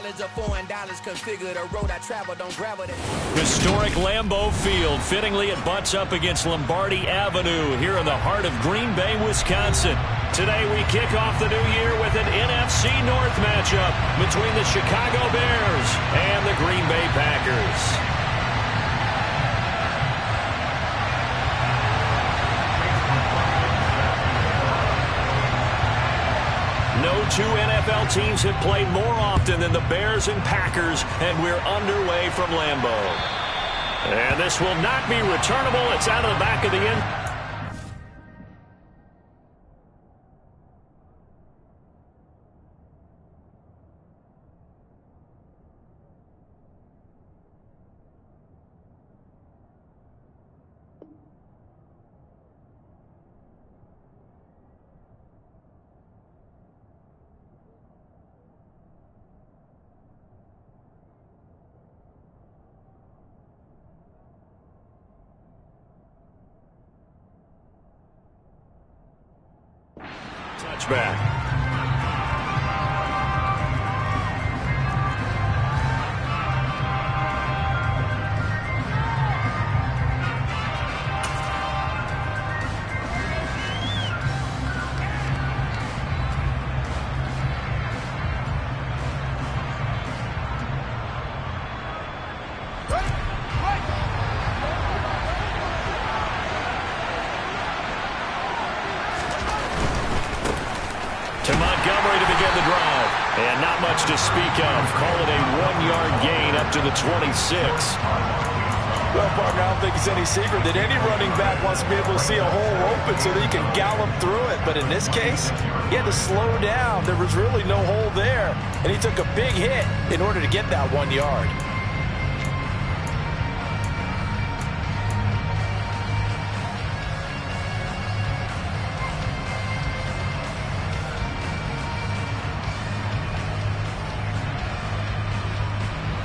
mileage of $4 configure the road I traveled on gravel. Historic Lambeau Field. Fittingly, it butts up against Lombardi Avenue here in the heart of Green Bay, Wisconsin. Today, we kick off the new year with an NFC North matchup between the Chicago Bears and the Green Bay Packers. No two NFL teams have played more often than the Bears and Packers, and we're underway from Lambeau. And this will not be returnable. It's out of the back of the end. Touchback. To Montgomery to begin the drive. And not much to speak of. Call it a 1-yard gain up to the 26. Well, partner, I don't think it's any secret that any running back wants to be able to see a hole open so that he can gallop through it. But in this case, he had to slow down. There was really no hole there. And he took a big hit in order to get that 1 yard.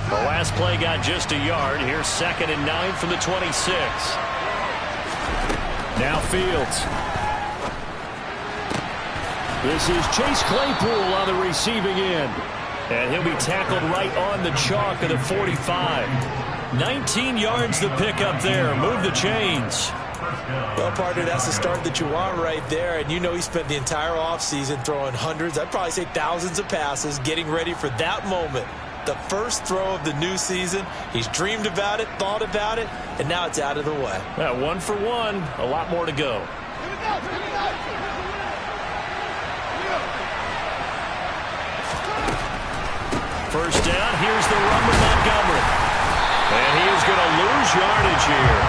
The last play got just a yard. Here's 2nd and 9 from the 26. Now Fields. This is Chase Claypool on the receiving end. And he'll be tackled right on the chalk of the 45. 19 yards to pick up there. Move the chains. Well, partner, that's the start that you want right there. And you know he spent the entire offseason throwing hundreds, I'd probably say thousands of passes, getting ready for that moment. The first throw of the new season. He's dreamed about it, thought about it, and now it's out of the way. Yeah, 1 for 1. A lot more to go. First down. Here's the run with Montgomery. And he is going to lose yardage here.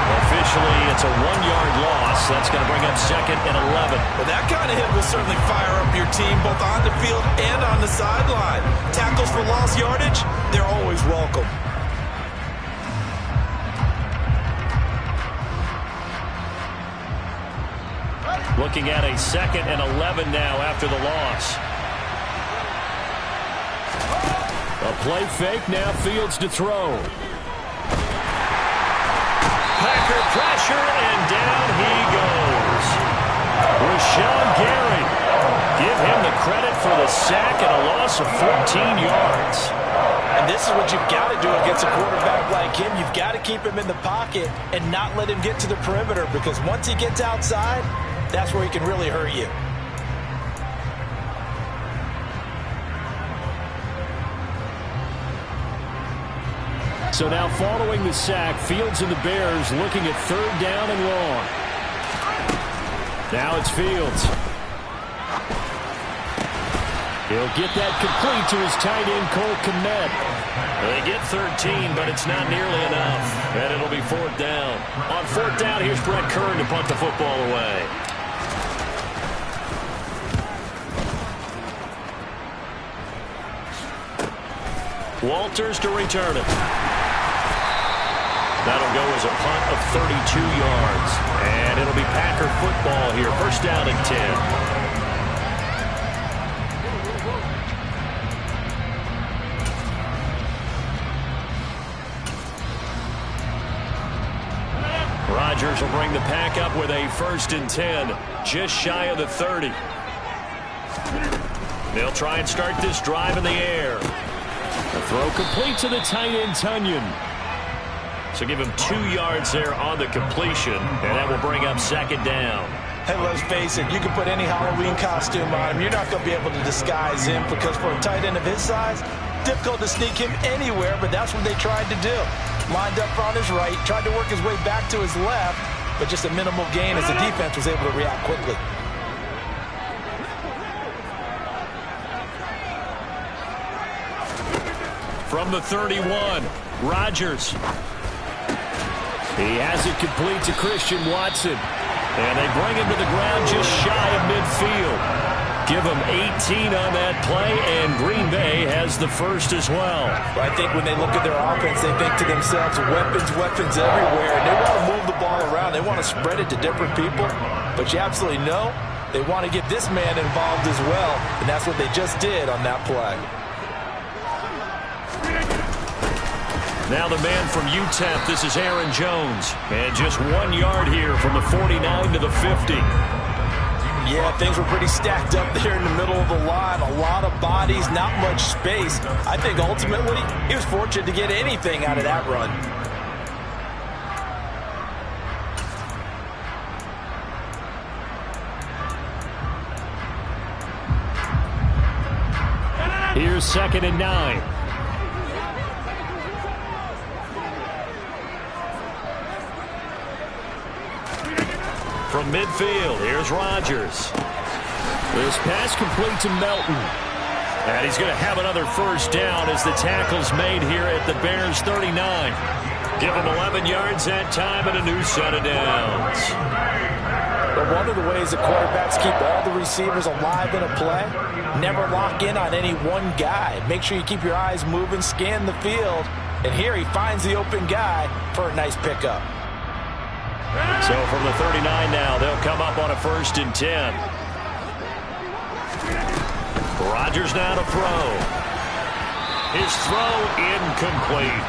Officially, it's a 1-yard loss. That's going to bring up 2nd and 11. Well, that kind of hit will certainly fire up your team both on the field and on the sideline. Tackles for lost yardage, they're always welcome. Looking at a 2nd and 11 now after the loss. A play fake, now Fields to throw. Packer pressure, and down he goes. Rashawn Gary. Give him the credit for the sack and a loss of 14 yards. And this is what you've got to do against a quarterback like him. You've got to keep him in the pocket and not let him get to the perimeter, because once he gets outside, that's where he can really hurt you. So now following the sack, Fields and the Bears looking at 3rd down and long. Now it's Fields. He'll get that complete to his tight end, Cole Kmet. They get 13, but it's not nearly enough. And it'll be 4th down. On 4th down, here's Brett Kern to punt the football away. Walters to return it. That'll go as a punt of 32 yards. And it'll be Packer football here. 1st down and 10. Rodgers will bring the pack up with a 1st and 10. Just shy of the 30. They'll try and start this drive in the air. The throw complete to the tight end, Tonyan. So give him 2 yards there on the completion, and that will bring up second down. Hey, let's face it, you can put any Halloween costume on him. You're not going to be able to disguise him because for a tight end of his size, difficult to sneak him anywhere, but that's what they tried to do. Lined up on his right, tried to work his way back to his left, but just a minimal gain as the defense was able to react quickly. From the 31, Rodgers. He has it complete to Christian Watson. And they bring him to the ground just shy of midfield. Give him 18 on that play, and Green Bay has the first as well. I think when they look at their offense, they think to themselves, weapons everywhere. And they want to move the ball around. They want to spread it to different people. But you absolutely know they want to get this man involved as well. And that's what they just did on that play. Now the man from UTEP, this is Aaron Jones. And just 1 yard here from the 49 to the 50. Yeah, things were pretty stacked up there in the middle of the line. A lot of bodies, not much space. I think ultimately he was fortunate to get anything out of that run. Here's 2nd and 9. From midfield, here's Rodgers. This pass complete to Melton. And he's going to have another first down as the tackle's made here at the Bears 39. Give him 11 yards that time and a new set of downs. But one of the ways the quarterbacks keep all the receivers alive in a play, never lock in on any one guy. Make sure you keep your eyes moving, scan the field. And here he finds the open guy for a nice pickup. So from the 39 now, they'll come up on a 1st and 10. Rodgers now to throw. His throw incomplete.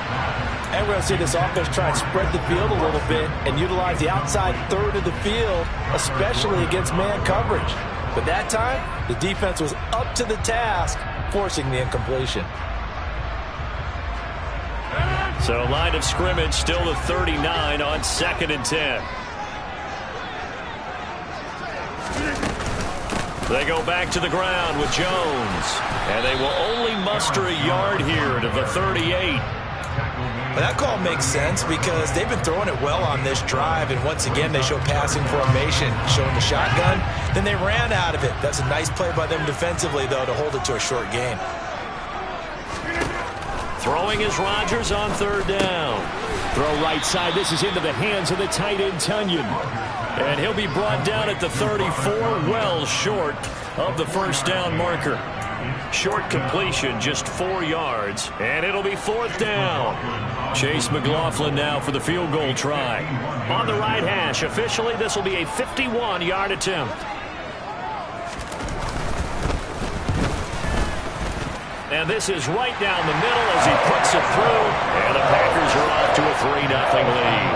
And we're going to see this offense try and spread the field a little bit and utilize the outside third of the field, especially against man coverage. But that time, the defense was up to the task, forcing the incompletion. So line of scrimmage still the 39 on 2nd and 10. They go back to the ground with Jones. And they will only muster a yard here to the 38. Well, that call makes sense because they've been throwing it well on this drive. And once again, they show passing formation, showing the shotgun. Then they ran out of it. That's a nice play by them defensively, though, to hold it to a short gain. Throwing is Rodgers on 3rd down. Throw right side. This is into the hands of the tight end, Tonyan. And he'll be brought down at the 34, well short of the first down marker. Short completion, just 4 yards. And it'll be 4th down. Chase McLaughlin now for the field goal try. On the right hash, officially this will be a 51-yard attempt. And this is right down the middle as he puts it through. And the Packers are off to a 3-0 lead.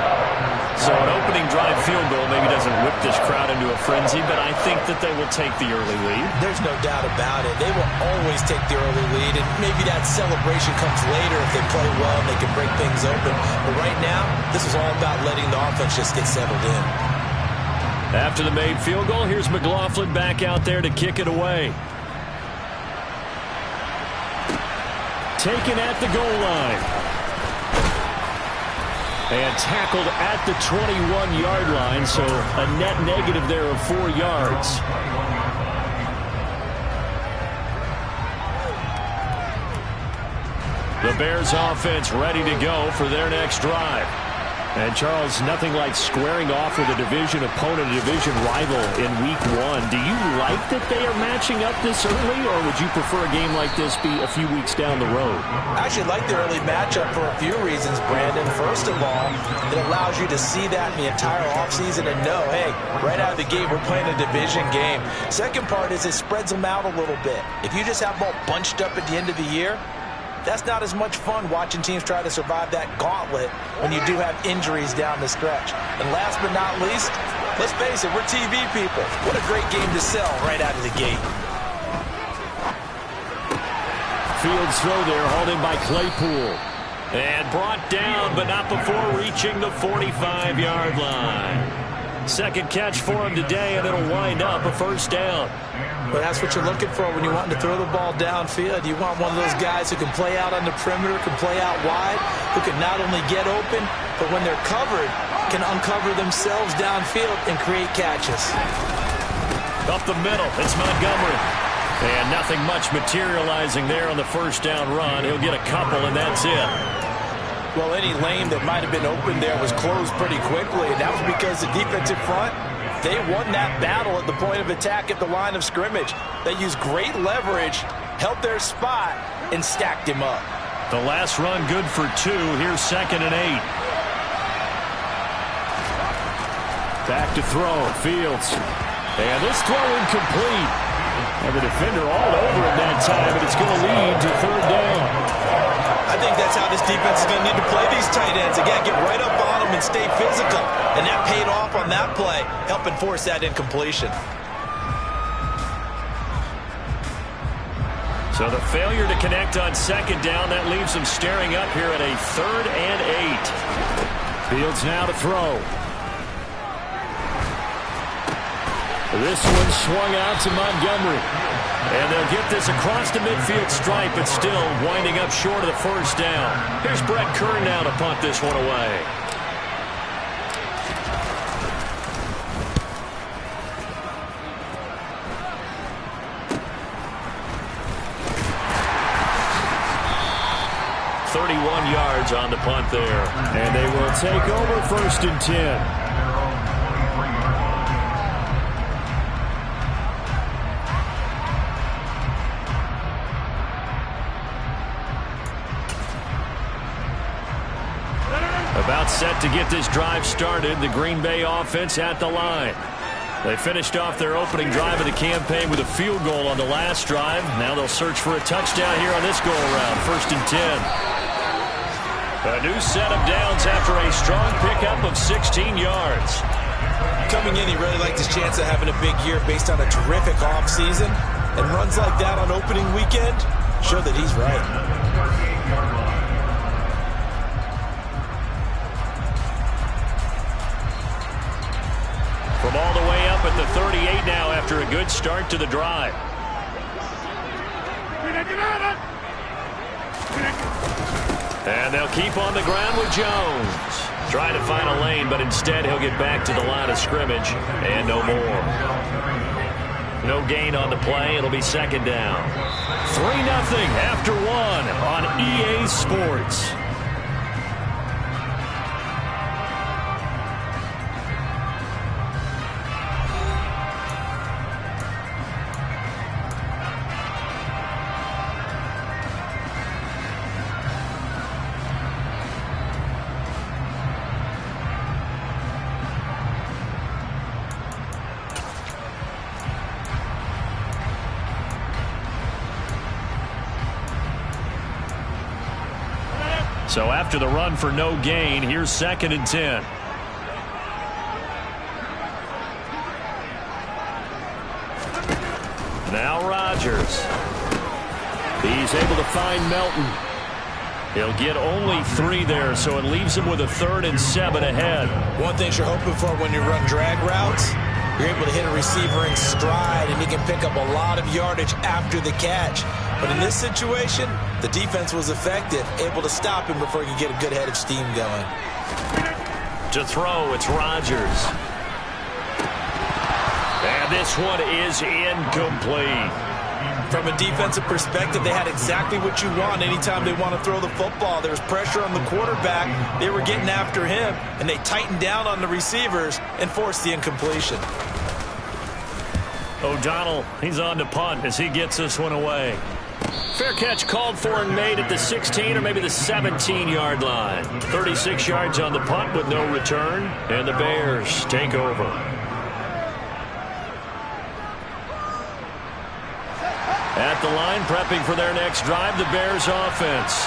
So an opening drive field goal maybe doesn't whip this crowd into a frenzy, but I think that they will take the early lead. There's no doubt about it. They will always take the early lead, and maybe that celebration comes later if they play well and they can break things open. But right now, this is all about letting the offense just get settled in. After the made field goal, here's McLaughlin back out there to kick it away. Taken at the goal line. And tackled at the 21-yard line, so a net negative there of 4 yards. The Bears offense ready to go for their next drive. And, Charles, nothing like squaring off with a division opponent, a division rival in Week 1. Do you like that they are matching up this early, or would you prefer a game like this be a few weeks down the road? I actually like the early matchup for a few reasons, Brandon. First of all, it allows you to see that in the entire offseason and know, hey, right out of the gate, we're playing a division game. Second part is it spreads them out a little bit. If you just have them all bunched up at the end of the year, that's not as much fun watching teams try to survive that gauntlet when you do have injuries down the stretch. And last but not least, let's face it, we're TV people. What a great game to sell right out of the gate. Fields throw there, hauled in by Claypool. And brought down, but not before reaching the 45-yard line. Second catch for him today, and it'll wind up a first down. Well, that's what you're looking for when you want to throw the ball downfield. You want one of those guys who can play out on the perimeter, can play out wide, who can not only get open, but when they're covered, can uncover themselves downfield and create catches. Up the middle, it's Montgomery. And nothing much materializing there on the first down run. He'll get a couple, and that's it. Well, any lane that might have been open there was closed pretty quickly, and that was because the defensive front, they won that battle at the point of attack at the line of scrimmage. They used great leverage, held their spot, and stacked him up. The last run good for 2. Here's 2nd and 8. Back to throw, Fields. And this throw incomplete. And the defender all over it that time, and it's going to lead to 3rd down. I think that's how this defense is going to need to play these tight ends. Again, get right up on them and stay physical. And that paid off on that play, helping force that incompletion. So the failure to connect on 2nd down, that leaves them staring up here at a 3rd and 8. Fields now to throw. This one swung out to Montgomery. And they'll get this across the midfield stripe, but still winding up short of the first down. Here's Brett Kern now to punt this one away. Yards on the punt there. And they will take over 1st and 10. About set to get this drive started. The Green Bay offense at the line. They finished off their opening drive of the campaign with a field goal on the last drive. Now they'll search for a touchdown here on this go-around. 1st and 10. A new set of downs after a strong pickup of 16 yards. Coming in, he really liked his chance of having a big year based on a terrific offseason. And runs like that on opening weekend show that he's right. From all the way up at the 38 now after a good start to the drive. And they'll keep on the ground with Jones. Trying to find a lane, but instead he'll get back to the line of scrimmage. And no more. No gain on the play. It'll be 2nd down. 3-0 after 1 on EA Sports. So after the run for no gain, here's 2nd and 10. Now Rodgers. He's able to find Melton. He'll get only 3 there, so it leaves him with a 3rd and 7 ahead. One thing you're hoping for when you run drag routes, you're able to hit a receiver in stride, and he can pick up a lot of yardage after the catch. But in this situation, the defense was effective, able to stop him before he could get a good head of steam going. To throw, it's Rodgers. And this one is incomplete. From a defensive perspective, they had exactly what you want anytime they want to throw the football. There was pressure on the quarterback. They were getting after him, and they tightened down on the receivers and forced the incompletion. O'Donnell, he's on to punt as he gets this one away. Fair catch called for and made at the 16 or maybe the 17-yard line. 36 yards on the punt with no return, and the Bears take over. At the line, prepping for their next drive, the Bears offense.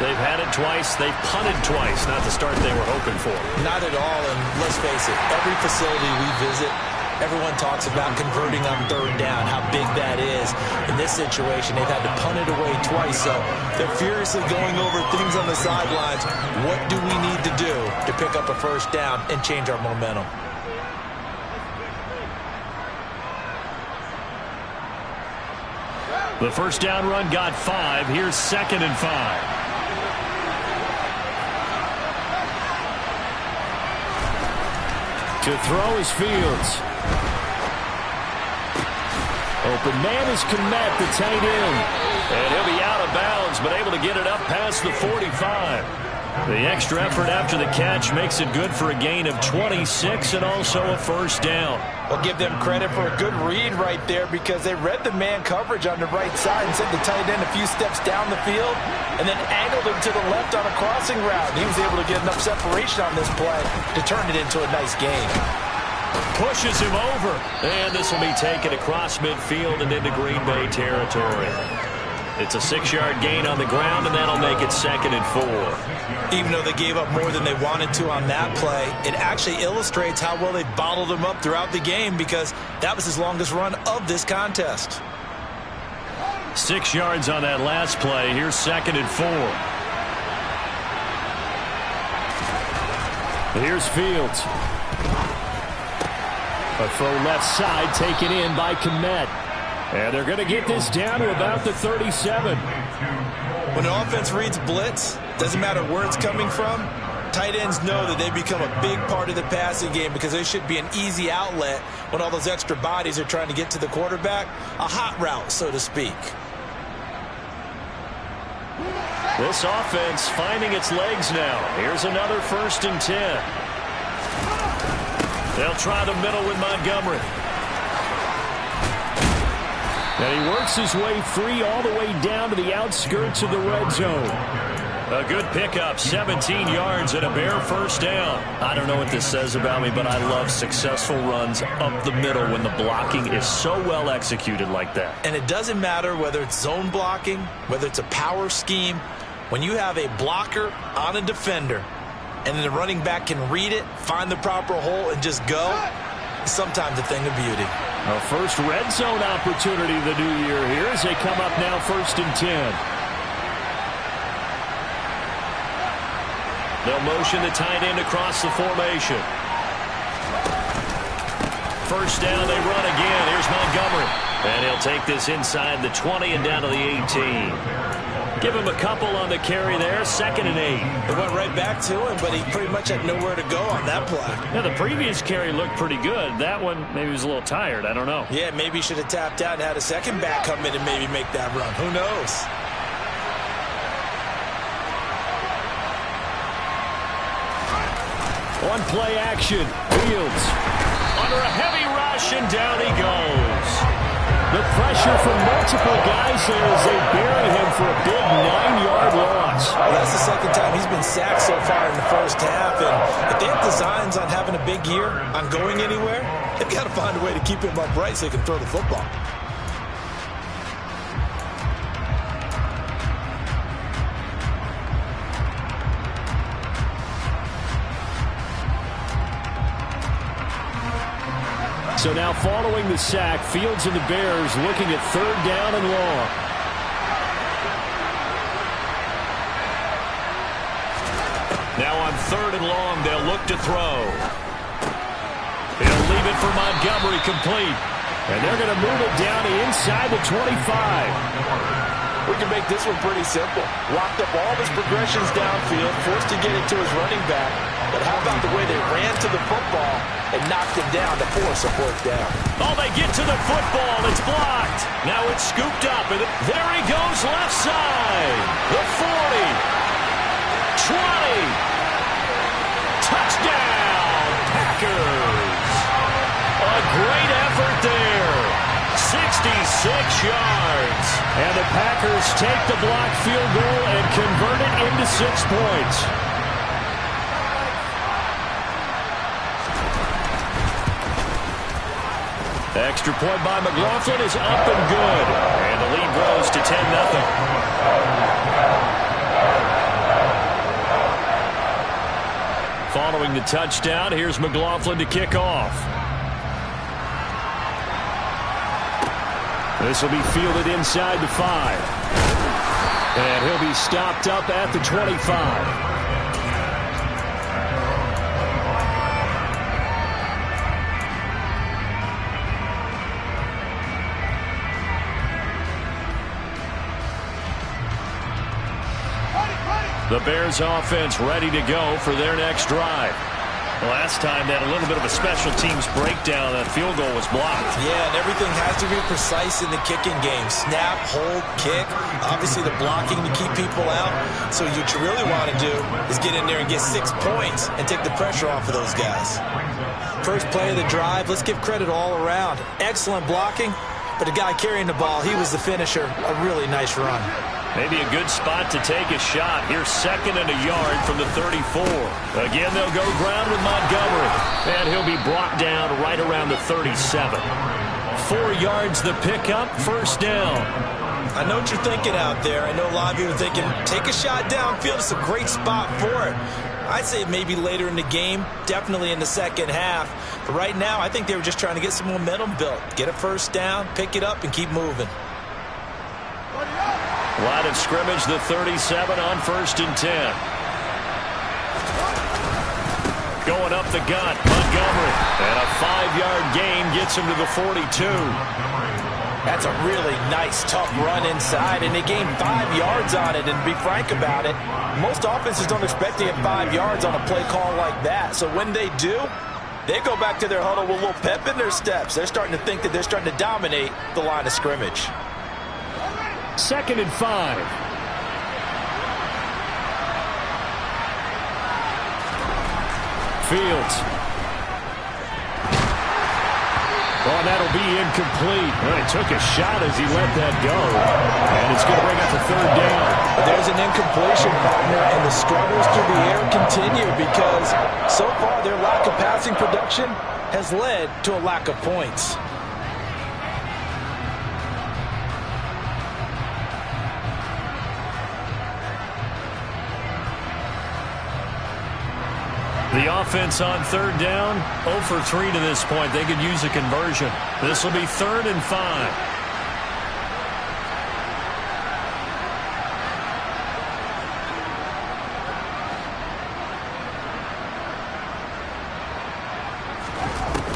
They've had it twice. They've punted twice. Not the start they were hoping for. Not at all, and let's face it, every facility we visit, Everyone talks about converting on third down, how big that is. In this situation, they've had to punt it away twice, so they're furiously going over things on the sidelines. What do we need to do to pick up a first down and change our momentum? The first down run got 5. Here's 2nd and 5. To throw is Fields. Open man is Kmet, the tight end. And he'll be out of bounds, but able to get it up past the 45. The extra effort after the catch makes it good for a gain of 26 and also a first down. We'll give them credit for a good read right there because they read the man coverage on the right side and sent the tight end a few steps down the field and then angled him to the left on a crossing route. And he was able to get enough separation on this play to turn it into a nice gain. Pushes him over. And this will be taken across midfield and into Green Bay territory. It's a 6-yard gain on the ground, and that'll make it 2nd and 4. Even though they gave up more than they wanted to on that play, it actually illustrates how well they bottled him up throughout the game because that was his longest run of this contest. 6 yards on that last play. Here's 2nd and 4. Here's Fields. A throw left side taken in by Kmet. And they're going to get this down to about the 37. When an offense reads blitz, doesn't matter where it's coming from, tight ends know that they become a big part of the passing game because they should be an easy outlet when all those extra bodies are trying to get to the quarterback. A hot route, so to speak. This offense finding its legs now. Here's another 1st and 10. They'll try the middle with Montgomery. And he works his way free all the way down to the outskirts of the red zone. A good pickup, 17 yards and a bare first down. I don't know what this says about me, but I love successful runs up the middle when the blocking is so well executed like that. And it doesn't matter whether it's zone blocking, whether it's a power scheme. When you have a blocker on a defender and then the running back can read it, find the proper hole, and just go, it's sometimes a thing of beauty. A first red zone opportunity the new year here as they come up now 1st and 10. They'll motion the tight end across the formation. First down, they run again. Here's Montgomery. And he'll take this inside the 20 and down to the 18. Give him a couple on the carry there, 2nd and 8. It went right back to him, but he pretty much had nowhere to go on that play. Yeah, the previous carry looked pretty good. That one, maybe he was a little tired. I don't know. Yeah, maybe he should have tapped out and had a second back come in and maybe make that run. Who knows? One play action. Fields under a heavy rush, and down he goes. The pressure from multiple guys there as they bury him for a big 9-yard loss. Well, that's the second time he's been sacked so far in the first half. And if they have designs on having a big year, on going anywhere, they've got to find a way to keep him upright so he can throw the football. So now following the sack, Fields and the Bears looking at 3rd down and long. Now on 3rd and long, they'll look to throw. He'll leave it for Montgomery complete. And they're going to move it down to inside the 25. We can make this one pretty simple. Locked up all of his progressions downfield, forced to get it to his running back. But how about the way they ran to the football and knocked him down to force a fourth down? Oh, they get to the football. It's blocked. Now it's scooped up, and there he goes left side. The 40. 20. Touchdown, Packers. A great effort there. 66 yards. And the Packers take the blocked field goal and convert it into 6 points. Extra point by McLaughlin is up and good. And the lead grows to 10-0. Following the touchdown, here's McLaughlin to kick off. This will be fielded inside the 5. And he'll be stopped up at the 25. The Bears offense ready to go for their next drive. Last time they had a little bit of a special teams breakdown. That field goal was blocked. Yeah, and everything has to be precise in the kicking game. Snap, hold, kick. Obviously the blocking to keep people out. So what you really want to do is get in there and get 6 points and take the pressure off of those guys. First play of the drive, let's give credit all around. Excellent blocking, but the guy carrying the ball, he was the finisher. A really nice run. Maybe a good spot to take a shot. Here's 2nd and a yard from the 34. Again, they'll go ground with Montgomery. And he'll be brought down right around the 37. 4 yards the pickup, first down. I know what you're thinking out there. I know a lot of you are thinking, take a shot downfield. It's a great spot for it. I'd say maybe later in the game, definitely in the second half. But right now, I think they were just trying to get some momentum built. Get a first down, pick it up, and keep moving. Line of scrimmage, the 37 on 1st and 10. Going up the gut, Montgomery. And a 5-yard gain gets him to the 42. That's a really nice, tough run inside, and they gained 5 yards on it. And to be frank about it, most offenses don't expect to get 5 yards on a play call like that. So when they do, they go back to their huddle with a little pep in their steps. They're starting to think that they're starting to dominate the line of scrimmage. 2nd and 5. Fields. Oh, that'll be incomplete. Well, he took a shot as he let that go. And it's going to bring up the 3rd down. There's an incompletion, partner, and the struggles through the air continue because so far their lack of passing production has led to a lack of points. The offense on 3rd down, 0 for 3 to this point. They could use a conversion. This will be 3rd and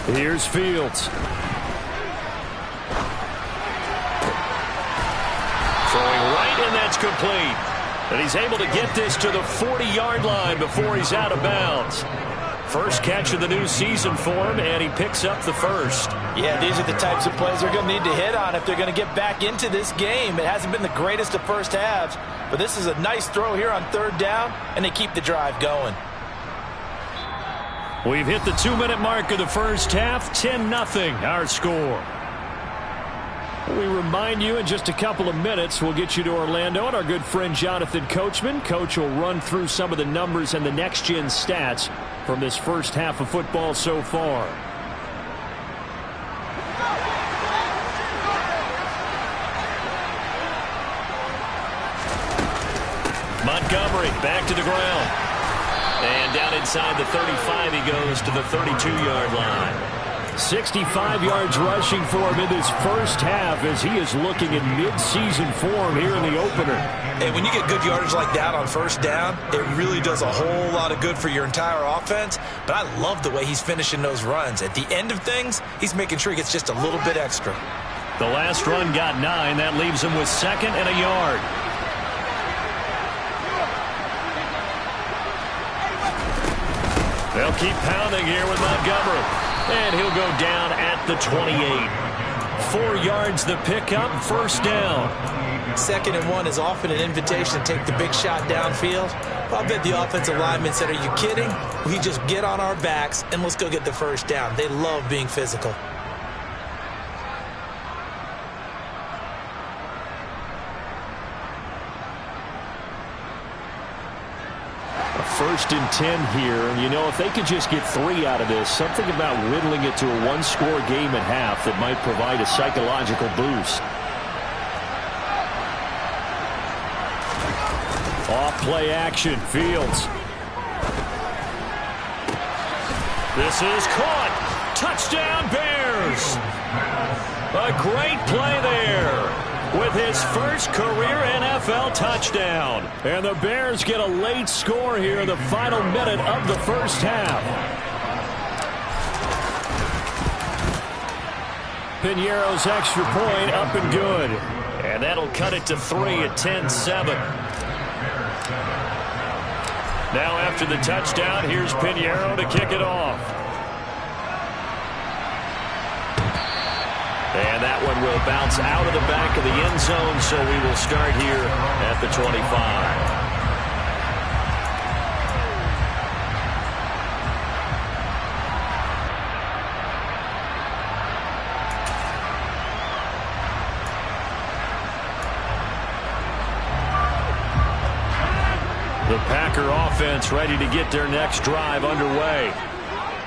5. Here's Fields. Throwing right, and that's complete. And he's able to get this to the 40-yard line before he's out of bounds. First catch of the new season for him, and he picks up the first. Yeah, these are the types of plays they're going to need to hit on if they're going to get back into this game. It hasn't been the greatest of first halves, but this is a nice throw here on 3rd down, and they keep the drive going. We've hit the 2-minute mark of the first half, 10-0 our score. We remind you in just a couple of minutes we'll get you to Orlando and our good friend Jonathan Coachman. Coach will run through some of the numbers and the next-gen stats from this first half of football so far. Montgomery back to the ground. And down inside the 35 he goes to the 32-yard line. 65 yards rushing for him in this first half as he is looking in mid-season form here in the opener. And when you get good yardage like that on 1st down, it really does a whole lot of good for your entire offense. But I love the way he's finishing those runs. At the end of things, he's making sure he gets just a little bit extra. The last run got 9. That leaves him with 2nd and a yard. They'll keep pounding here with Montgomery. And he'll go down at the 28. 4 yards the pickup, first down. 2nd and 1 is often an invitation to take the big shot downfield. But I bet the offensive lineman said, are you kidding? We just get on our backs and let's go get the first down. They love being physical. First and 10 here, and you know, if they could just get 3 out of this, something about whittling it to a 1-score game at half that might provide a psychological boost. Off play action, Fields. This is caught. Touchdown, Bears. A great play there with his first career NFL touchdown. And the Bears get a late score here in the final minute of the first half. Piñeiro's extra point up and good. And that'll cut it to 3 at 10-7. Now after the touchdown, here's Piñeiro to kick it off. And that one will bounce out of the back of the end zone, so we will start here at the 25. The Packer offense ready to get their next drive underway.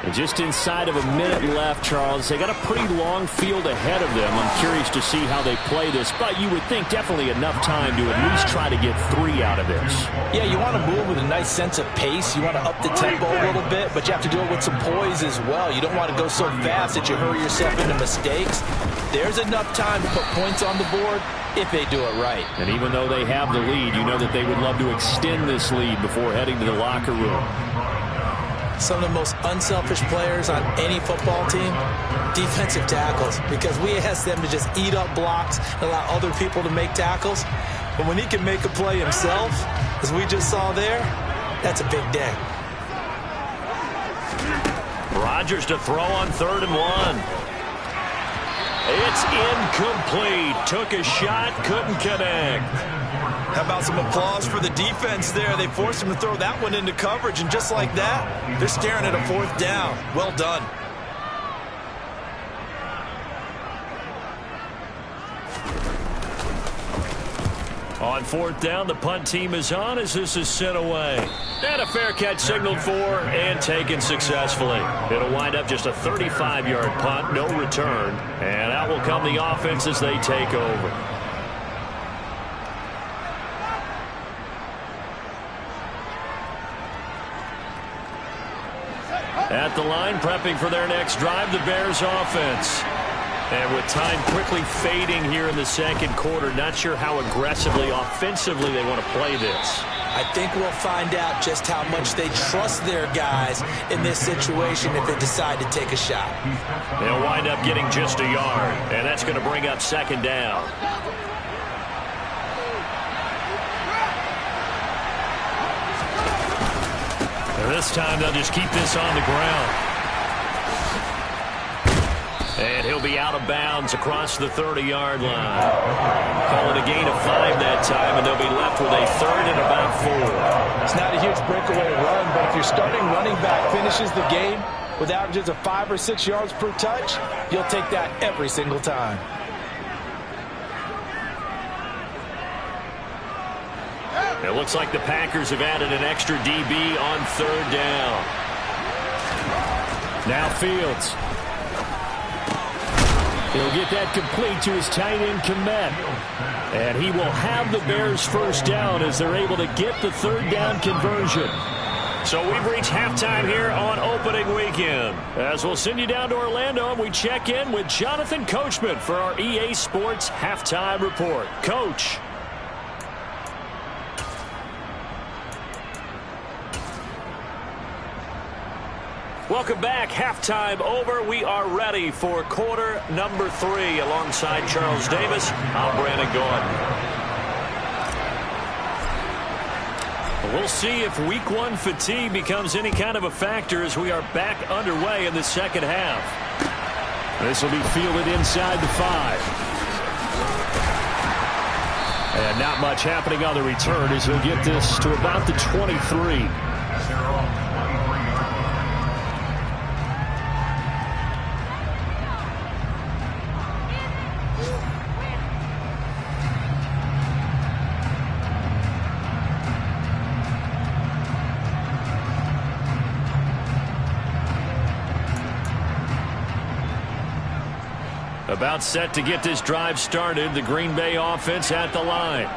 And just inside of a minute left, Charles. They got a pretty long field ahead of them. I'm curious to see how they play this, but you would think definitely enough time to at least try to get 3 out of this. Yeah, you want to move with a nice sense of pace. You want to up the tempo a little bit, but you have to do it with some poise as well. You don't want to go so fast that you hurry yourself into mistakes. There's enough time to put points on the board if they do it right. And even though they have the lead, you know that they would love to extend this lead before heading to the locker room. Some of the most unselfish players on any football team, defensive tackles, because we ask them to just eat up blocks and allow other people to make tackles. But when he can make a play himself, as we just saw there, that's a big day. Rodgers to throw on 3rd and 1. It's incomplete. Took a shot, couldn't connect. How about some applause for the defense there? They forced him to throw that one into coverage, and just like that, they're staring at a 4th down. Well done. On 4th down, the punt team is on as this is sent away. And a fair catch signaled for and taken successfully. It'll wind up just a 35-yard punt, no return. And out will come the offense as they take over. At the line, prepping for their next drive, the Bears offense. And with time quickly fading here in the second quarter, not sure how aggressively, offensively they want to play this. I think we'll find out just how much they trust their guys in this situation if they decide to take a shot. They'll wind up getting just a yard, and that's going to bring up 2nd down. And this time they'll just keep this on the ground. And he'll be out of bounds across the 30-yard line. Call it a gain of 5 that time, and they'll be left with a 3rd and about 4. It's not a huge breakaway run, but if your starting running back finishes the game with averages of 5 or 6 yards per touch, you'll take that every single time. It looks like the Packers have added an extra DB on 3rd down. Now Fields. He'll get that complete to his tight end, Kmet. And he will have the Bears 1st down as they're able to get the 3rd down conversion. So we've reached halftime here on opening weekend. As we'll send you down to Orlando, and we check in with Jonathan Coachman for our EA Sports Halftime Report. Coach. Welcome back. Halftime over. We are ready for quarter number 3. Alongside Charles Davis, I'm Brandon Gordon. We'll see if week 1 fatigue becomes any kind of a factor as we are back underway in the second half. This will be fielded inside the 5. And not much happening on the return as he'll get this to about the 23. About set to get this drive started. The Green Bay offense at the line.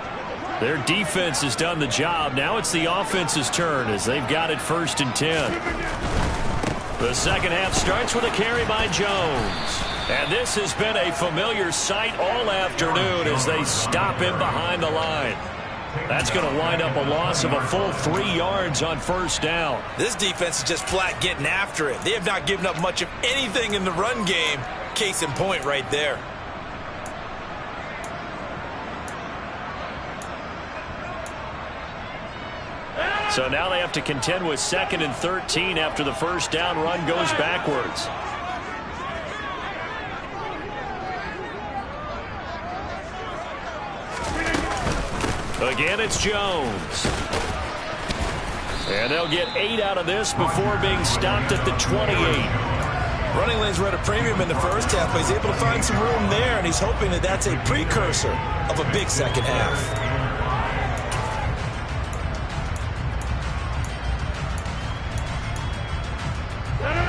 Their defense has done the job. Now it's the offense's turn as they've got it 1st and 10. The second half starts with a carry by Jones. And this has been a familiar sight all afternoon as they stop him behind the line. That's going to wind up a loss of a full 3 yards on first down. This defense is just flat getting after it. They have not given up much of anything in the run game. Case in point right there. So now they have to contend with 2nd and 13 after the first down run goes backwards. Again, it's Jones. And they'll get 8 out of this before being stopped at the 28. Running lanes were at a premium in the first half, but he's able to find some room there, and he's hoping that that's a precursor of a big second half.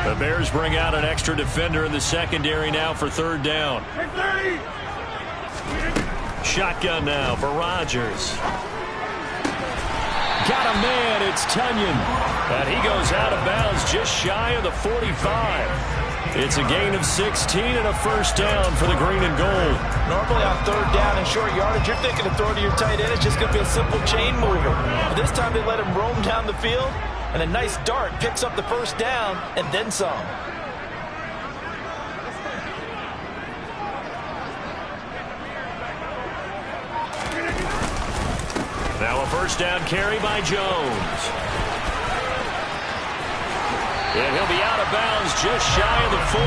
The Bears bring out an extra defender in the secondary now for 3rd down. Shotgun now for Rodgers. Got a man, it's Tunyon. And he goes out of bounds just shy of the 45. It's a gain of 16 and a first down for the green and gold. Normally on 3rd down and short yardage, you're thinking of throwing to your tight end. It's just going to be a simple chain mover. But this time they let him roam down the field, and a nice dart picks up the first down and then some. Now a first down carry by Jones. And he'll be out of bounds just shy of the 40.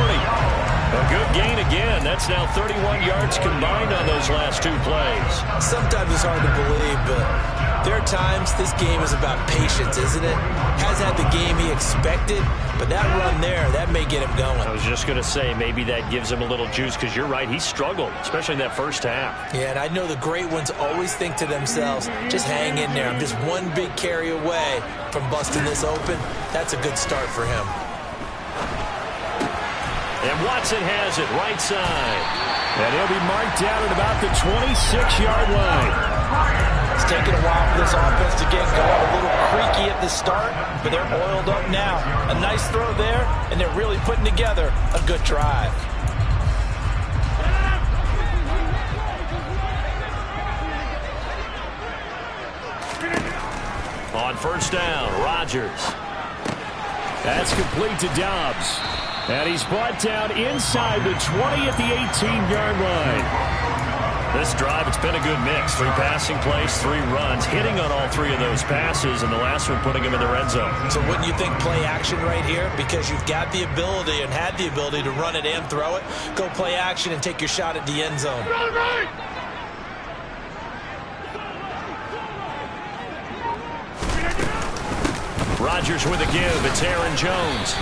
A good gain again. That's now 31 yards combined on those last 2 plays. Sometimes it's hard to believe, but there are times this game is about patience, isn't it? Has had the game he expected, but that run there, that may get him going. I was just going to say, maybe that gives him a little juice, because you're right, he struggled, especially in that first half. Yeah, and I know the great ones always think to themselves, just hang in there. I'm just one big carry away from busting this open. That's a good start for him. And Watson has it right side. And he'll be marked down at about the 26-yard line. It's taken a while for this offense to get going. A little creaky at the start, but they're oiled up now. A nice throw there, and they're really putting together a good drive. On first down, Rodgers. That's complete to Dobbs. And he's brought down inside the 20 at the 18-yard line. This drive, it's been a good mix. 3 passing plays, 3 runs, hitting on all 3 of those passes, and the last one putting him in the red zone. So wouldn't you think play action right here? Because you've got the ability and had the ability to run it and throw it. Go play action and take your shot at the end zone. Rodgers with a give. It's Aaron Jones.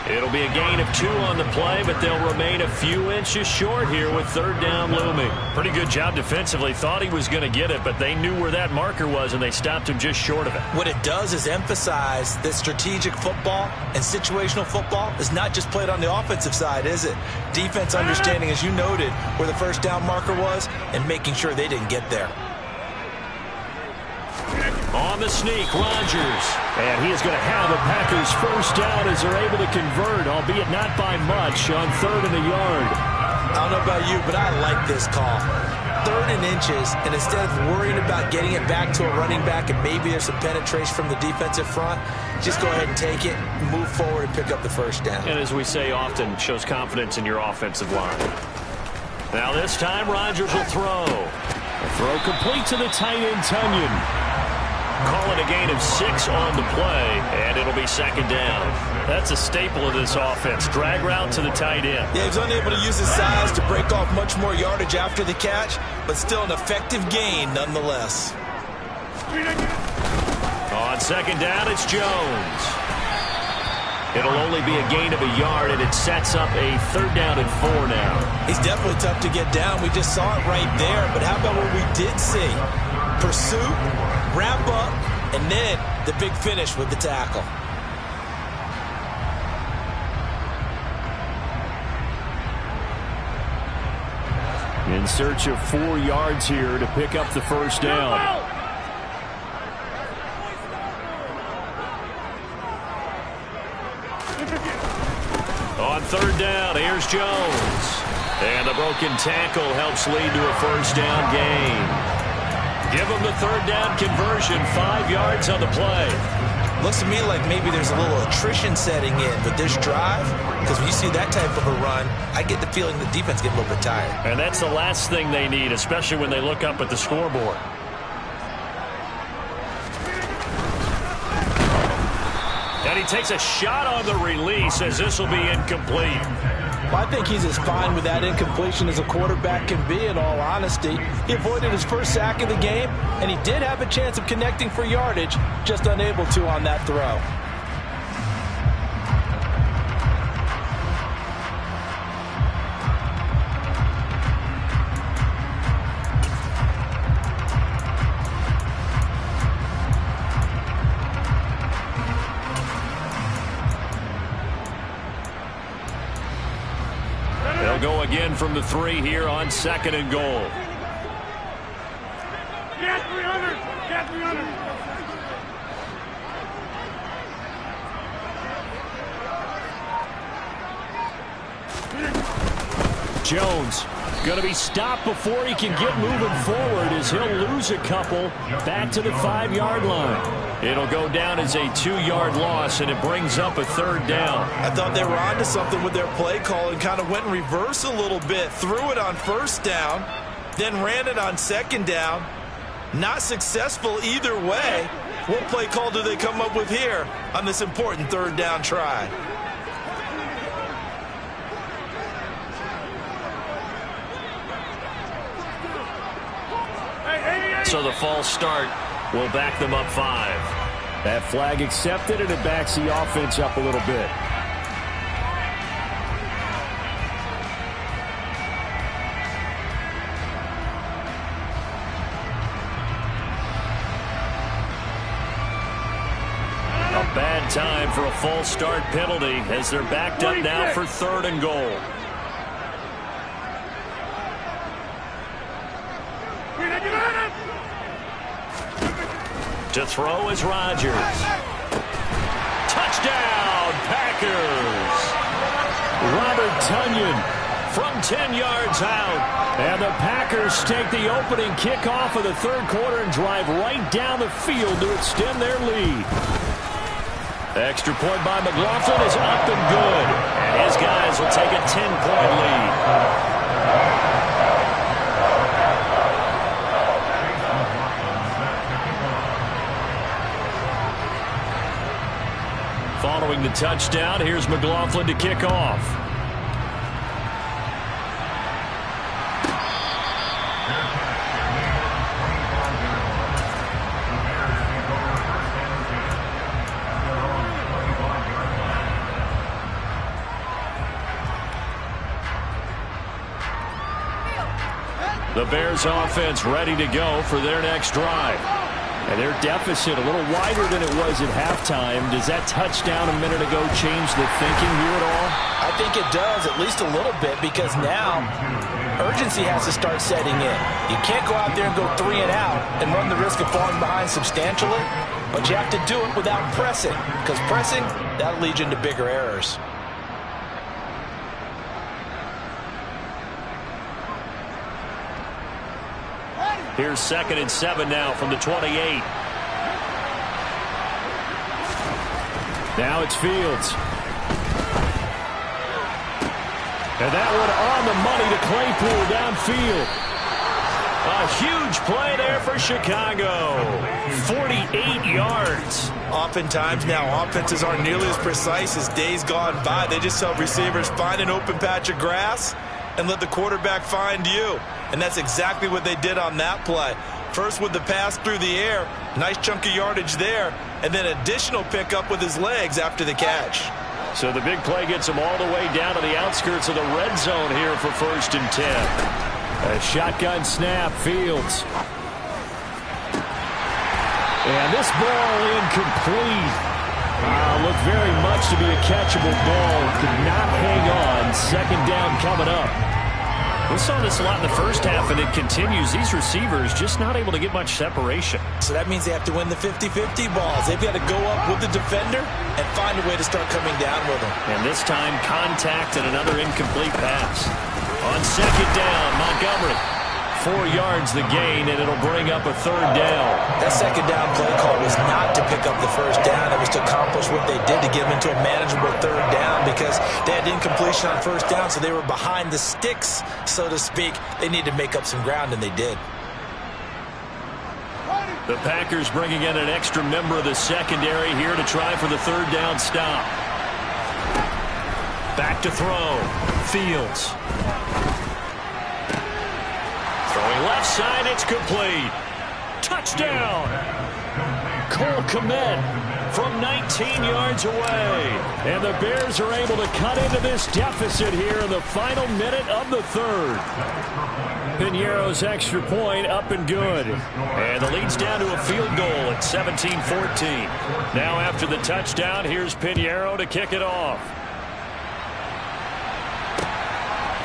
It'll be a gain of 2 on the play, but they'll remain a few inches short here with 3rd down looming. Pretty good job defensively. Thought he was going to get it, but they knew where that marker was, and they stopped him just short of it. What it does is emphasize that strategic football and situational football is not just played on the offensive side, is it? Defense understanding, as you noted, where the first down marker was and making sure they didn't get there. On the sneak, Rodgers. And he is going to have a Packers first down as they're able to convert, albeit not by much, on 3rd and a yard. I don't know about you, but I like this call. 3rd and inches, and instead of worrying about getting it back to a running back and maybe there's some penetration from the defensive front, just go ahead and take it, move forward, and pick up the first down. And as we say often, shows confidence in your offensive line. Now this time, Rodgers will throw. A throw complete to the tight end, Tunyon. Call it a gain of 6 on the play, and it'll be 2nd down. That's a staple of this offense. Drag route to the tight end. Yeah, he was unable to use his size to break off much more yardage after the catch, but still an effective gain nonetheless. On 2nd down, it's Jones. It'll only be a gain of a yard, and it sets up a 3rd down and 4 now. He's definitely tough to get down. We just saw it right there, but how about what we did see? Pursuit, wrap up, and then the big finish with the tackle. In search of 4 yards here to pick up the first down. On third down, here's Jones. And the broken tackle helps lead to a first down gain. Give them the third down conversion, 5 yards on the play. Looks to me like maybe there's a little attrition setting in with this drive, because when you see that type of a run, I get the feeling the defense gets a little bit tired. And that's the last thing they need, especially when they look up at the scoreboard. And he takes a shot on the release as this will be incomplete. Well, I think he's as fine with that incompletion as a quarterback can be, in all honesty. He avoided his first sack of the game, and he did have a chance of connecting for yardage, just unable to on that throw. Go again from the 3 here on 2nd and goal. Get 300! Get 300! Jones going to be stopped before he can get moving forward as he'll lose a couple back to the 5-yard line. It'll go down as a 2-yard loss, and it brings up a third down. I thought they were onto something with their play call and kind of went in reverse a little bit. Threw it on first down, then ran it on second down. Not successful either way. What play call do they come up with here on this important third down try? So the false start will back them up 5. That flag accepted, and it backs the offense up a little bit. A bad time for a false start penalty as they're backed up now for 3rd and goal. To throw is Rodgers. Touchdown, Packers! Robert Tonyan From 10 yards out. And the Packers take the opening kickoff of the 3rd quarter and drive right down the field to extend their lead. Extra point by McLaughlin is up and good. And his guys will take a 10-point lead. Following the touchdown, here's McLaughlin to kick off. The Bears offense ready to go for their next drive. And their deficit a little wider than it was at halftime. Does that touchdown a minute ago change the thinking here at all? I think it does, at least a little bit, because now urgency has to start setting in. You can't go out there and go 3 and out and run the risk of falling behind substantially, but you have to do it without pressing, because pressing, that'll lead you into bigger errors. Here's 2nd and 7 now from the 28. Now it's Fields. And that one on the money to Claypool downfield. A huge play there for Chicago. 48 yards. Oftentimes now offenses aren't nearly as precise as days gone by. They just tell receivers, find an open patch of grass and let the quarterback find you. And that's exactly what they did on that play. First with the pass through the air, nice chunk of yardage there, and then additional pickup with his legs after the catch. So the big play gets them all the way down to the outskirts of the red zone here for 1st and 10. A shotgun snap, Fields. And this ball incomplete. Looked very much to be a catchable ball. Could not hang on. 2nd down coming up. We saw this a lot in the first half, and it continues. These receivers just not able to get much separation. So that means they have to win the 50-50 balls. They've got to go up with the defender and find a way to start coming down with them. And this time, contact and another incomplete pass. On second down, Montgomery. 4 yards the gain, and it'll bring up a third down. That second down play call was not to pick up the first down. It was to accomplish what they did to get them into a manageable third down because they had incompletion on first down, so they were behind the sticks, so to speak. They needed to make up some ground, and they did. The Packers bringing in an extra member of the secondary here to try for the third down stop. Back to throw. Fields. Throwing left side, it's complete. Touchdown. Cole Kmet from 19 yards away. And the Bears are able to cut into this deficit here in the final minute of the third. Piñeiro's extra point up and good. And the lead's down to a field goal at 17-14. Now after the touchdown, here's Piñeiro to kick it off.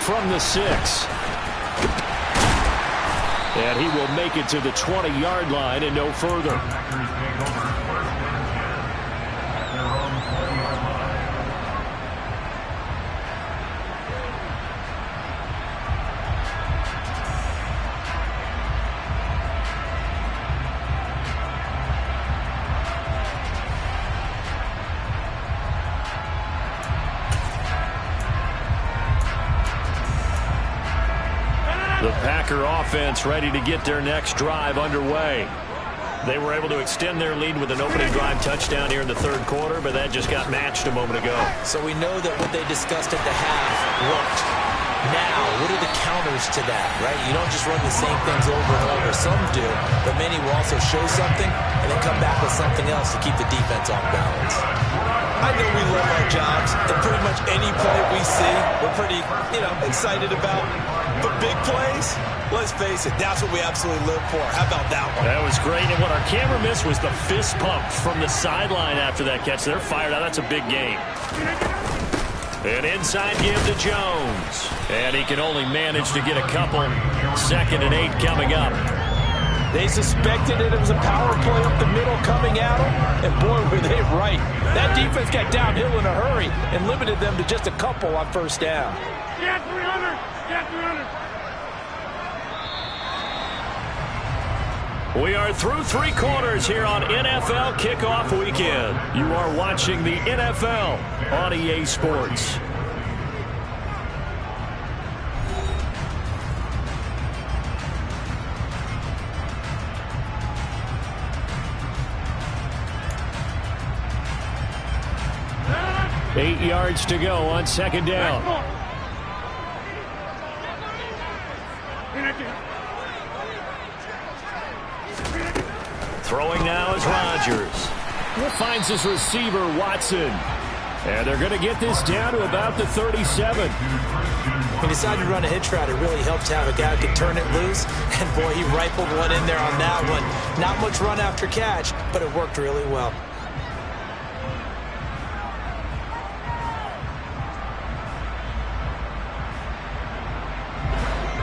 From the 6. And he will make it to the 20-yard line and no further. The Packer offense ready to get their next drive underway. They were able to extend their lead with an opening drive touchdown here in the third quarter, but that just got matched a moment ago. So we know that what they discussed at the half worked. Now, what are the counters to that, right? You don't just run the same things over and over. Some do, but many will also show something and then come back with something else to keep the defense off balance. I know we love our jobs, and pretty much any play we see, we're pretty, excited about. But big plays, let's face it, that's what we absolutely live for. How about that one? That was great, and what our camera missed was the fist pump from the sideline after that catch. They're fired out. That's a big game. An inside give to Jones. And he can only manage to get a couple. 2nd and 8 coming up. They suspected it was a power play up the middle coming at them, and boy, were they right. That defense got downhill in a hurry and limited them to just a couple on first down. Get 300! Get 300! We are through 3 quarters here on NFL Kickoff Weekend. You are watching the NFL on EA Sports. Yeah. 8 yards to go on second down. Throwing now is Rodgers. Finds his receiver, Watson. And they're going to get this down to about the 37. He decided to run a hitch route. It really helped to have a guy who could turn it loose. And, boy, he rifled one in there on that one. Not much run after catch, but it worked really well.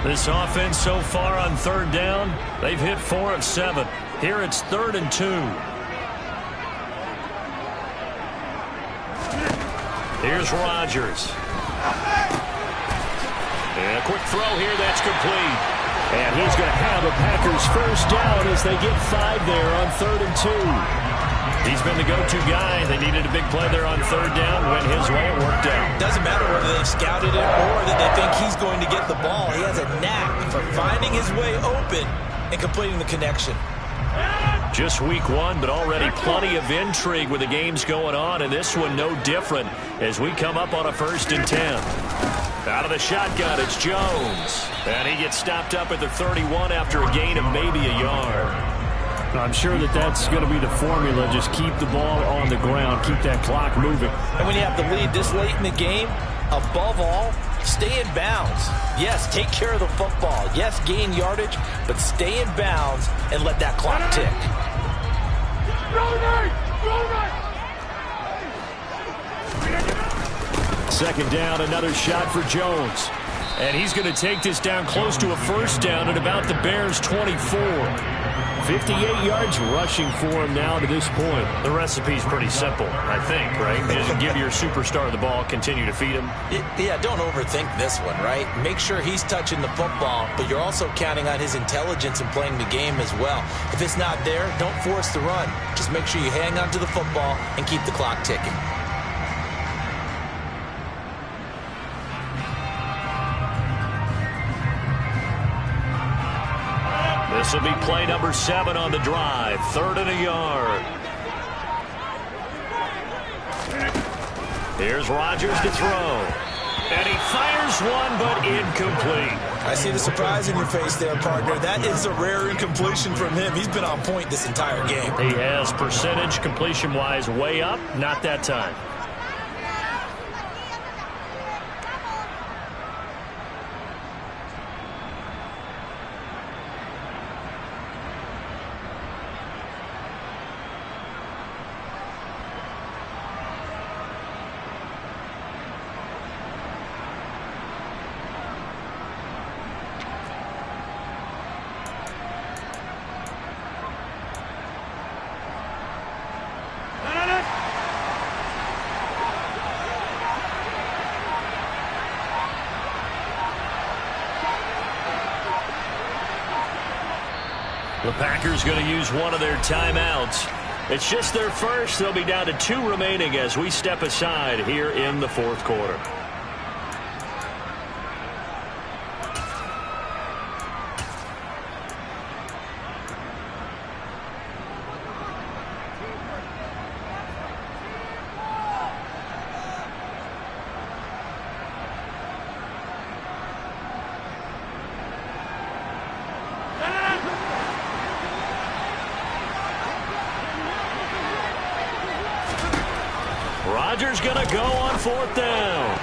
This offense so far on third down, they've hit 4 of 7. Here it's 3rd and 2. Here's Rodgers. And a quick throw here, that's complete. And he's going to have a Packers first down as they get 5 there on 3rd and 2. He's been the go-to guy. They needed a big play there on third down. Went his way, it worked out. Doesn't matter whether they've scouted it or that they think he's going to get the ball. He has a knack for finding his way open and completing the connection. Just week 1, but already plenty of intrigue with the games going on, and this one no different as we come up on a 1st and 10. Out of the shotgun, it's Jones. And he gets stopped up at the 31 after a gain of maybe a yard. I'm sure that's going to be the formula. Just keep the ball on the ground. Keep that clock moving. And when you have the lead this late in the game, above all, stay in bounds. Yes, take care of the football. Yes, gain yardage, but stay in bounds and let that clock tick. Second down, another shot for Jones. And he's going to take this down close to a first down at about the Bears' 24. 58 yards rushing for him now to this point. The recipe's pretty simple, I think, right? Just give your superstar the ball, continue to feed him. Yeah, don't overthink this one, right? Make sure he's touching the football, but you're also counting on his intelligence in playing the game as well. If it's not there, don't force the run. Just make sure you hang on to the football and keep the clock ticking. This will be play number 7 on the drive. 3rd and a yard. Here's Rodgers to throw. And he fires one, but incomplete. I see the surprise in your face there, partner. That is a rare incompletion from him. He's been on point this entire game. He has percentage completion-wise way up. Not that time. The Packers going to use one of their timeouts. It's just their first. They'll be down to 2 remaining as we step aside here in the 4th quarter. Rodgers going to go on 4th down.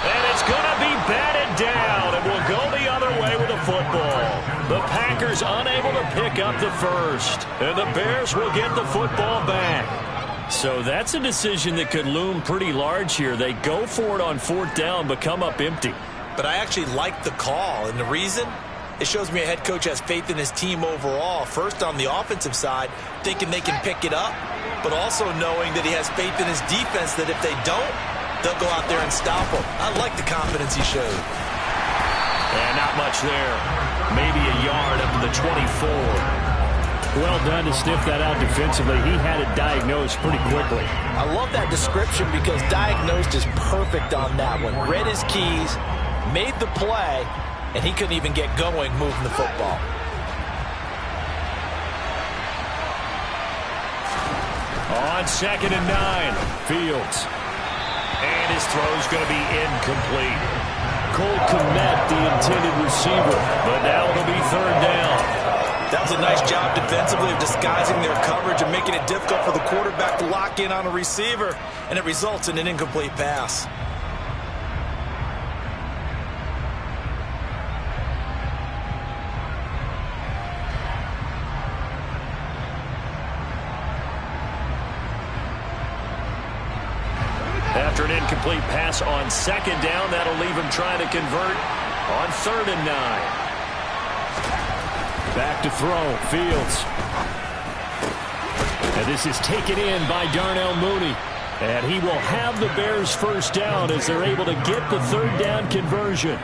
And it's going to be batted down. And will go the other way with the football. The Packers unable to pick up the first. And the Bears will get the football back. So that's a decision that could loom pretty large here. They go for it on 4th down, but come up empty. But I actually like the call. And the reason? It shows me a head coach has faith in his team overall. First on the offensive side, thinking they can pick it up, but also knowing that he has faith in his defense that if they don't, they'll go out there and stop them. I like the confidence he showed. And not much there. Maybe a yard up to the 24. Well done to sniff that out defensively. He had it diagnosed pretty quickly. I love that description because diagnosed is perfect on that one. Read his keys, made the play, and he couldn't even get going moving the football. On 2nd and 9, Fields. And his throw's going to be incomplete. Cole Kmet, the intended receiver. But now it'll be 3rd down. That was a nice job defensively of disguising their coverage and making it difficult for the quarterback to lock in on a receiver, and it results in an incomplete pass. After an incomplete pass on 2nd down, that'll leave him trying to convert on 3rd and 9. Back to throw, Fields. And this is taken in by Darnell Mooney. And he will have the Bears first down as they're able to get the 3rd down conversion.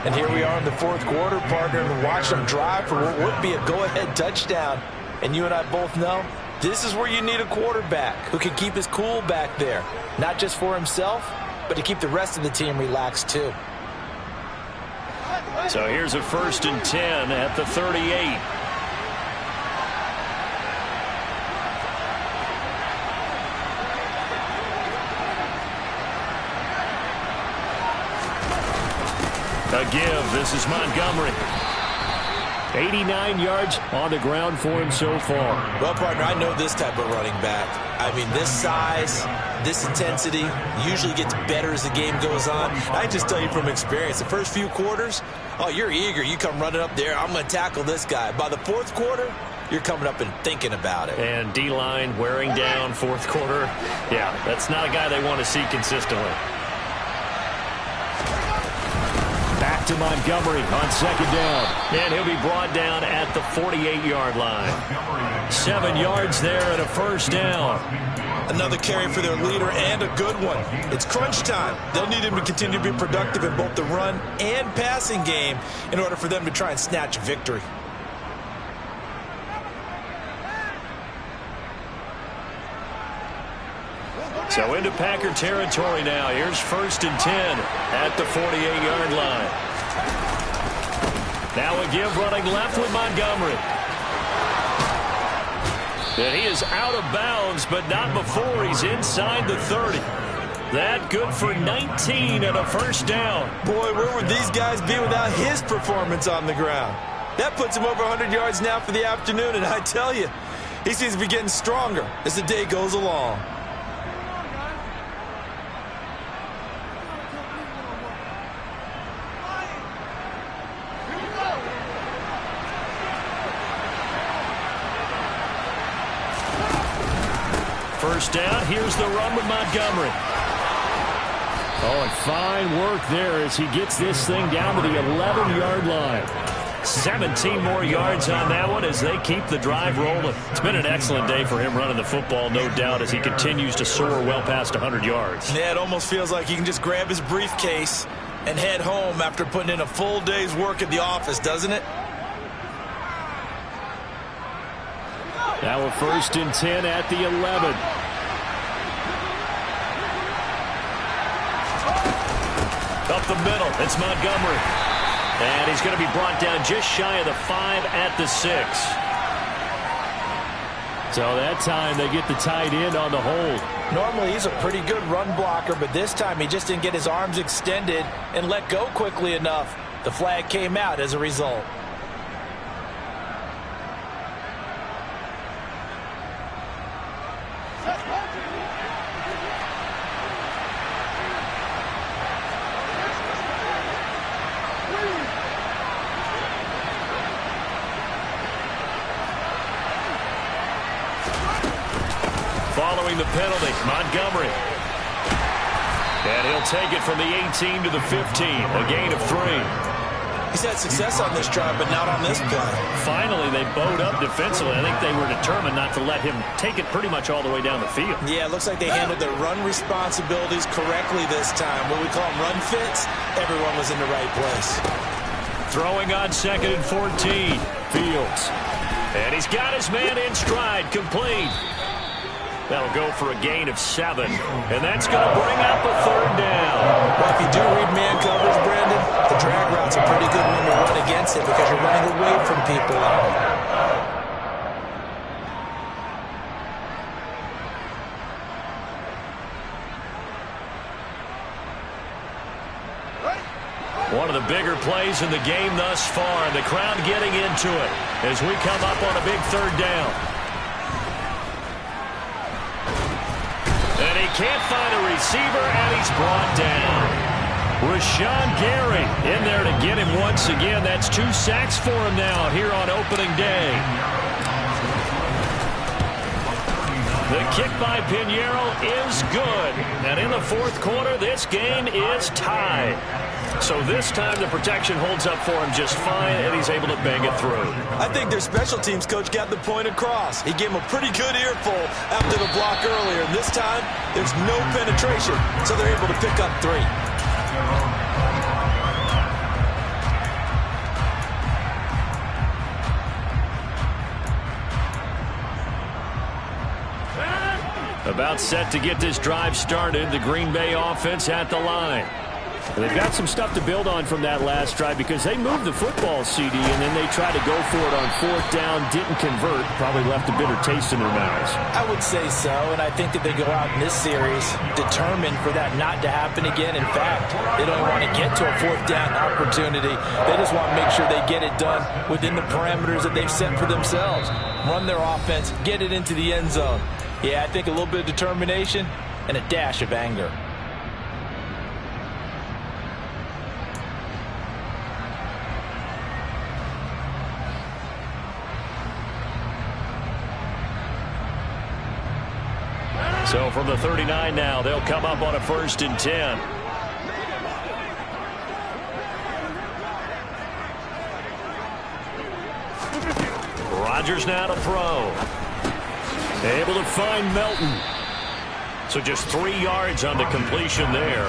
And here we are in the 4th quarter, partner, and watch them drive for what would be a go-ahead touchdown. And you and I both know this is where you need a quarterback who can keep his cool back there. Not just for himself, but to keep the rest of the team relaxed too. So here's a 1st and 10 at the 38. A give. This is Montgomery. 89 yards on the ground for him so far. Well, partner, I know this type of running back. I mean, this size, this intensity usually gets better as the game goes on. I just tell you from experience, the first few quarters, oh, you're eager. You come running up there, I'm going to tackle this guy. By the 4th quarter, you're coming up and thinking about it. And D-line wearing down 4th quarter. Yeah, that's not a guy they want to see consistently. to Montgomery on second down. And he'll be brought down at the 48-yard line. 7 yards there and a first down. Another carry for their leader and a good one. It's crunch time. They'll need him to continue to be productive in both the run and passing game in order for them to try and snatch a victory. So into Packer territory now. Here's 1st and 10 at the 48-yard line. Now a give running left with Montgomery. And he is out of bounds, but not before he's inside the 30. That good for 19 and a first down. Boy, where would these guys be without his performance on the ground? That puts him over 100 yards now for the afternoon, and I tell you, he seems to be getting stronger as the day goes along. First down, here's the run with Montgomery. Oh, and fine work there as he gets this thing down to the 11-yard line. 17 more yards on that one as they keep the drive rolling. It's been an excellent day for him running the football, no doubt, as he continues to soar well past 100 yards. Yeah, it almost feels like he can just grab his briefcase and head home after putting in a full day's work at the office, doesn't it? Now a 1st and 10 at the 11. Up the middle, it's Montgomery. And he's going to be brought down just shy of the 5 at the 6. So that time they get the tight end on the hold. Normally he's a pretty good run blocker, but this time he just didn't get his arms extended and let go quickly enough. The flag came out as a result. Following the penalty, Montgomery. And he'll take it from the 18 to the 15, a gain of 3. He's had success on this drive, but not on this play. Finally, they bowed up defensively. I think they were determined not to let him take it pretty much all the way down the field. Yeah, it looks like they handled their run responsibilities correctly this time. What we call them run fits, everyone was in the right place. Throwing on 2nd and 14, Fields. And he's got his man in stride, complete. That'll go for a gain of 7. And that's going to bring up a 3rd down. Well, if you do read man coverage, Brandon, the drag route's a pretty good one to run against it because you're running away from people on it. One of the bigger plays in the game thus far. The crowd getting into it as we come up on a big 3rd down. And he can't find a receiver, and he's brought down. Rashawn Gary in there to get him once again. That's 2 sacks for him now here on opening day. The kick by Pinheiro is good. And in the 4th quarter, this game is tied. So this time the protection holds up for him just fine, and he's able to bang it through. I think their special teams coach got the point across. He gave him a pretty good earful after the block earlier. And this time, there's no penetration, so they're able to pick up 3. About set to get this drive started, the Green Bay offense at the line. They've got some stuff to build on from that last drive because they moved the football, CD, and then they tried to go for it on 4th down, didn't convert, probably left a bitter taste in their mouths. I would say so, and I think that they go out in this series determined for that not to happen again. In fact, they don't want to get to a 4th down opportunity. They just want to make sure they get it done within the parameters that they've set for themselves. Run their offense, get it into the end zone. Yeah, I think a little bit of determination and a dash of anger. So from the 39 now, they'll come up on a 1st and 10. Rodgers now to throw. Able to find Melton. So just 3 yards on the completion there.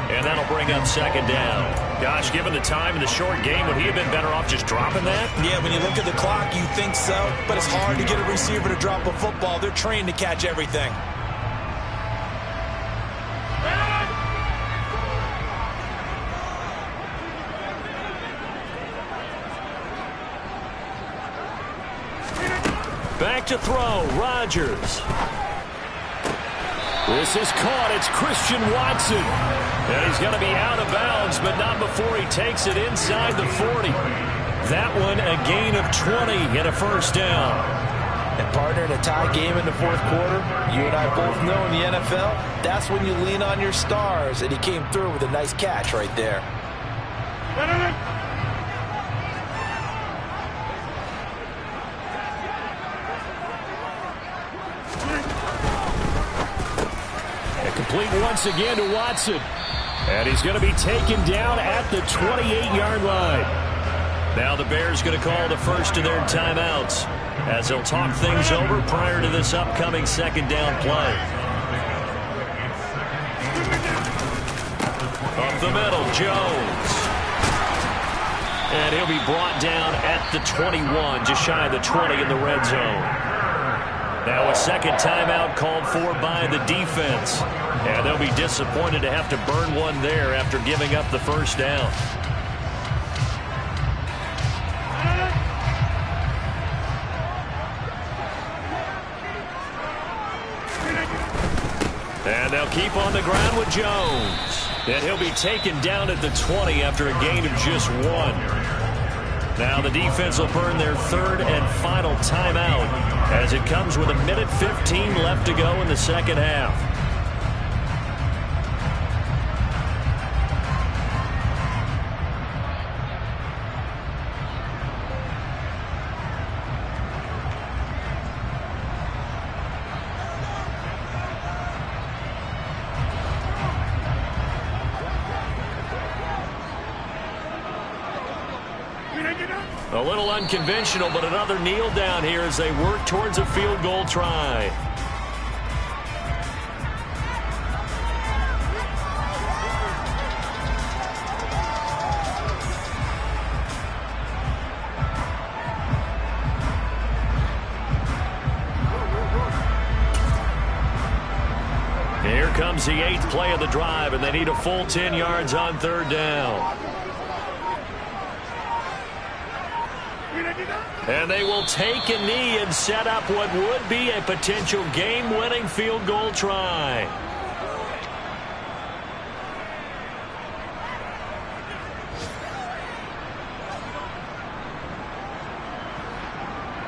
And that'll bring up second down. Gosh, given the time in the short game, would he have been better off just dropping that? Yeah, when you look at the clock, you think so. But it's hard to get a receiver to drop a football. They're trained to catch everything. Back to throw, Rodgers. This is caught. It's Christian Watson. And he's going to be out of bounds, but not before he takes it inside the 40. That one a gain of 20 and a first down. And partner, in a tie game in the fourth quarter, you and I both know in the NFL, that's when you lean on your stars. And he came through with a nice catch right there. Complete once again to Watson. And he's going to be taken down at the 28-yard line. Now the Bears going to call the first of their timeouts as they'll talk things over prior to this upcoming second down play. Up the middle, Jones. And he'll be brought down at the 21, just shy of the 20 in the red zone. Now a second timeout called for by the defense. And they'll be disappointed to have to burn one there after giving up the first down. And they'll keep on the ground with Jones. And he'll be taken down at the 20 after a gain of just 1. Now the defense will burn their third and final timeout as it comes with 1:15 left to go in the second half. A little unconventional, but another kneel down here as they work towards a field goal try. Here comes the 8th play of the drive, and they need a full 10 yards on third down. And they will take a knee and set up what would be a potential game-winning field goal try.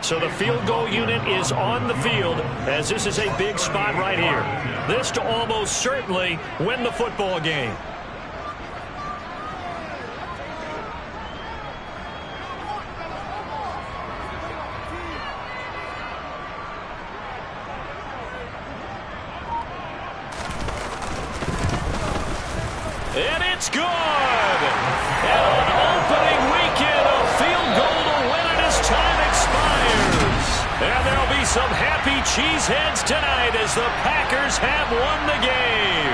So the field goal unit is on the field as this is a big spot right here. This to almost certainly win the football game. And it's good! And an opening weekend, a field goal to win it as time expires. And there'll be some happy cheeseheads tonight as the Packers have won the game.